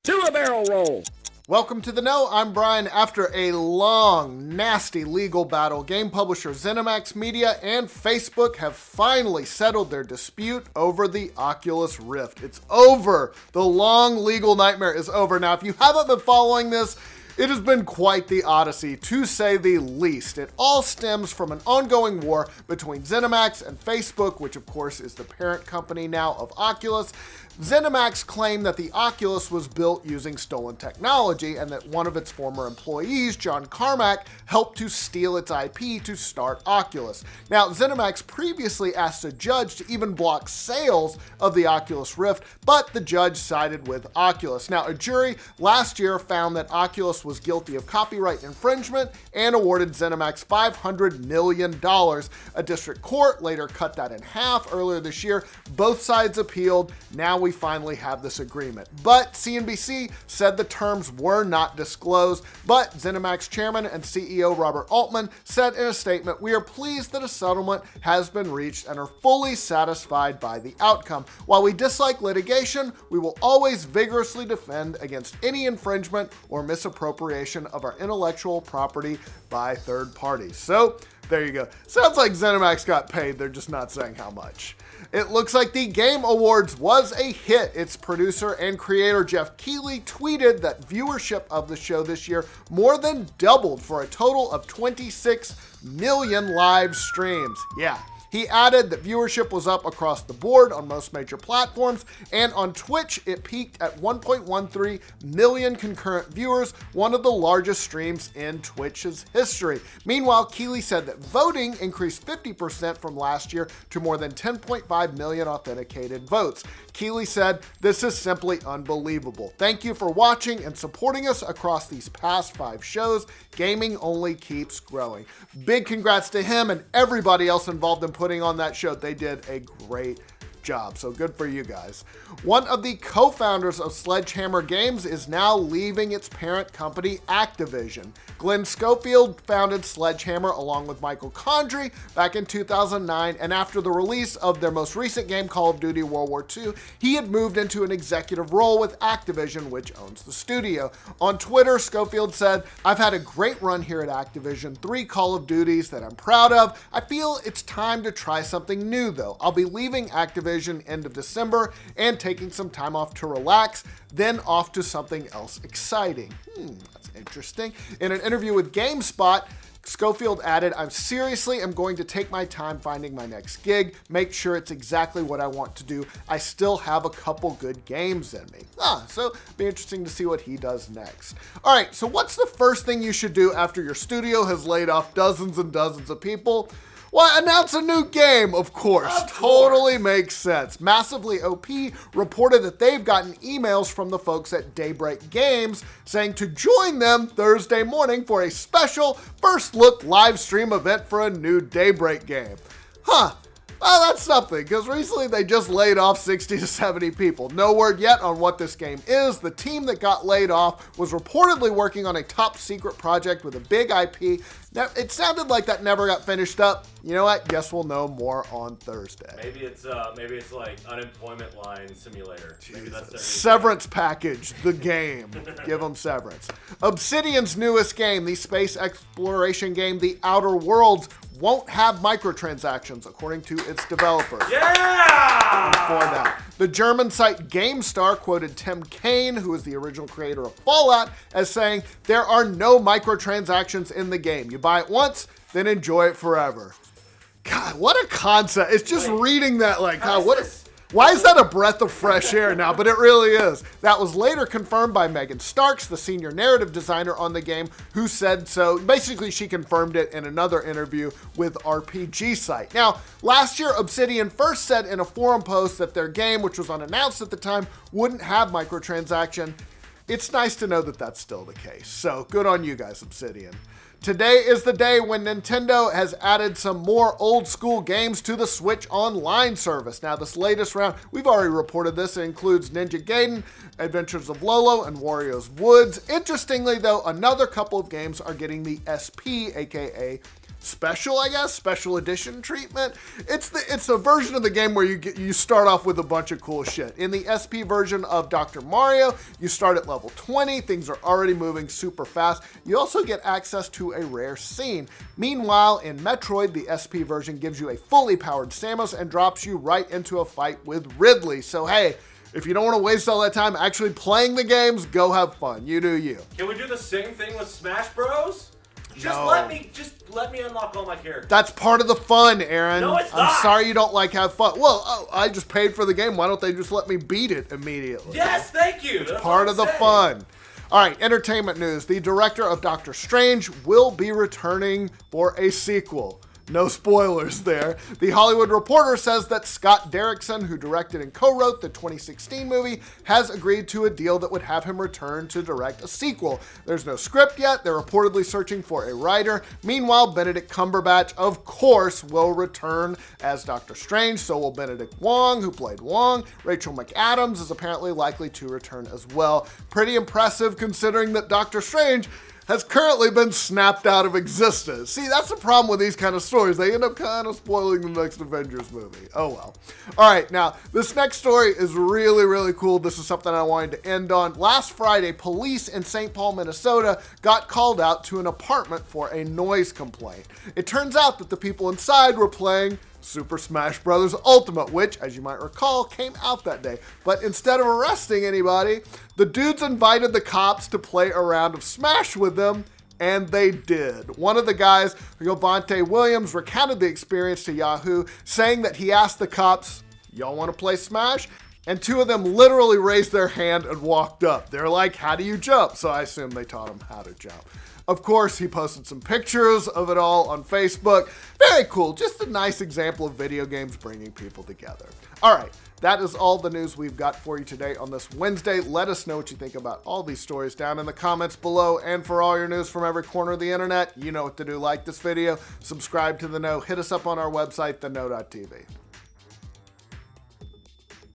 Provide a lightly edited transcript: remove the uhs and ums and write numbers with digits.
to a barrel roll. Welcome to The Know, I'm Brian. After a long, nasty legal battle, game publisher ZeniMax Media and Facebook have finally settled their dispute over the Oculus Rift. It's over. The long legal nightmare is over. Now, if you haven't been following this, it has been quite the odyssey, to say the least. It all stems from an ongoing war between ZeniMax and Facebook, which of course is the parent company now of Oculus. ZeniMax claimed that the Oculus was built using stolen technology and that one of its former employees, John Carmack, helped to steal its IP to start Oculus. Now, ZeniMax previously asked a judge to even block sales of the Oculus Rift, but the judge sided with Oculus. Now, a jury last year found that Oculus was guilty of copyright infringement and awarded ZeniMax $500 million. A district court later cut that in half earlier this year. Both sides appealed. Now we finally have this agreement. But CNBC said the terms were not disclosed, but ZeniMax chairman and CEO Robert Altman said in a statement, "We are pleased that a settlement has been reached and are fully satisfied by the outcome. While we dislike litigation, we will always vigorously defend against any infringement or misappropriation of our intellectual property by third parties." So there you go. Sounds like ZeniMax got paid, they're just not saying how much. It looks like the Game Awards was a hit. Its producer and creator Jeff Keighley tweeted that viewership of the show this year more than doubled for a total of 26 million live streams. Yeah. He added that viewership was up across the board on most major platforms, and on Twitch, it peaked at 1.13 million concurrent viewers, one of the largest streams in Twitch's history. Meanwhile, Keighley said that voting increased 50% from last year to more than 10.5 million authenticated votes. Keighley said, "This is simply unbelievable. Thank you for watching and supporting us across these past 5 shows. Gaming only keeps growing." Big congrats to him and everybody else involved in putting on that show. They did a great job, so good for you guys. One of the co-founders of Sledgehammer Games is now leaving its parent company, Activision. Glenn Schofield founded Sledgehammer along with Michael Condrey back in 2009, and after the release of their most recent game, Call of Duty World War II, he had moved into an executive role with Activision, which owns the studio. On Twitter, Schofield said, "I've had a great run here at Activision, 3 Call of Duties that I'm proud of. I feel it's time to try something new though. I'll be leaving Activision end of December and taking some time off to relax, then off to something else exciting." That's interesting. In an interview with GameSpot, Schofield added, "I'm seriously am going to take my time finding my next gig, make sure it's exactly what I want to do. I still have a couple good games in me." So it'll be interesting to see what he does next. All right, so what's the first thing you should do after your studio has laid off dozens and dozens of people? Well, announce a new game, of course. Totally makes sense. Massively OP reported that they've gotten emails from the folks at Daybreak Games saying to join them Thursday morning for a special first look live stream event for a new Daybreak game. Well, that's something, because recently they just laid off 60 to 70 people. No word yet on what this game is. The team that got laid off was reportedly working on a top secret project with a big IP. Now, it sounded like that never got finished up. You know what? Guess we'll know more on Thursday. Maybe it's like unemployment line simulator. Maybe that's their Severance package, the game. Give them Severance. Obsidian's newest game, the space exploration game, The Outer Worlds, won't have microtransactions, according to its developers. Yeah! For that. The German site GameStar quoted Tim Kaine, who is the original creator of Fallout, as saying, "There are no microtransactions in the game. You buy it once, then enjoy it forever." God, what a concept. It's just reading that like, God, why is that a breath of fresh air now? But it really is. That was later confirmed by Megan Starks, the senior narrative designer on the game, who said so. Basically, she confirmed it in another interview with RPG Site. Now, last year, Obsidian first said in a forum post that their game, which was unannounced at the time, wouldn't have microtransaction. It's nice to know that that's still the case. So good on you guys, Obsidian. Today is the day when Nintendo has added some more old school games to the Switch Online service. Now, this latest round, we've already reported this, it includes Ninja Gaiden, Adventures of Lolo, and Wario's Woods. Interestingly, though, another couple of games are getting the SP, aka special, I guess, special edition treatment. It's a version of the game where you start off with a bunch of cool shit. In the SP version of Dr. Mario, you start at level 20. Things are already moving super fast. You also get access to a rare scene. Meanwhile, in Metroid, the SP version gives you a fully powered Samus and drops you right into a fight with Ridley. So hey, if you don't want to waste all that time actually playing the games, go have fun. You do you. Can we do the same thing with Smash Bros? No. Let me unlock all my characters. That's part of the fun, Aaron. No, it's not. I'm sorry you don't like have fun. Well, I just paid for the game. Why don't they just let me beat it immediately? Yes, thank you. That's Part of the fun. All right, entertainment news. The director of Doctor Strange will be returning for a sequel. No spoilers there. The Hollywood Reporter says that Scott Derrickson, who directed and co-wrote the 2016 movie, has agreed to a deal that would have him return to direct a sequel. There's no script yet. They're reportedly searching for a writer. Meanwhile, Benedict Cumberbatch, of course, will return as Doctor Strange. So will Benedict Wong, who played Wong. Rachel McAdams is apparently likely to return as well. Pretty impressive considering that Doctor Strange has currently been snapped out of existence. See, that's the problem with these kind of stories. They end up kind of spoiling the next Avengers movie. Oh well. All right, now, this next story is really, really cool. This is something I wanted to end on. Last Friday, police in St. Paul, Minnesota got called out to an apartment for a noise complaint. It turns out that the people inside were playing Super Smash Bros. Ultimate, which, as you might recall, came out that day. But instead of arresting anybody, the dudes invited the cops to play a round of Smash with them, and they did. One of the guys, Yovante Williams, recounted the experience to Yahoo, saying that he asked the cops, "Y'all want to play Smash?" And two of them literally raised their hand and walked up. They're like, "How do you jump?" So I assume they taught him how to jump. Of course, he posted some pictures of it all on Facebook. Very cool. Just a nice example of video games bringing people together. All right, that is all the news we've got for you today on this Wednesday. Let us know what you think about all these stories down in the comments below. And for all your news from every corner of the internet, you know what to do. Like this video, subscribe to The Know, hit us up on our website, theknow.tv.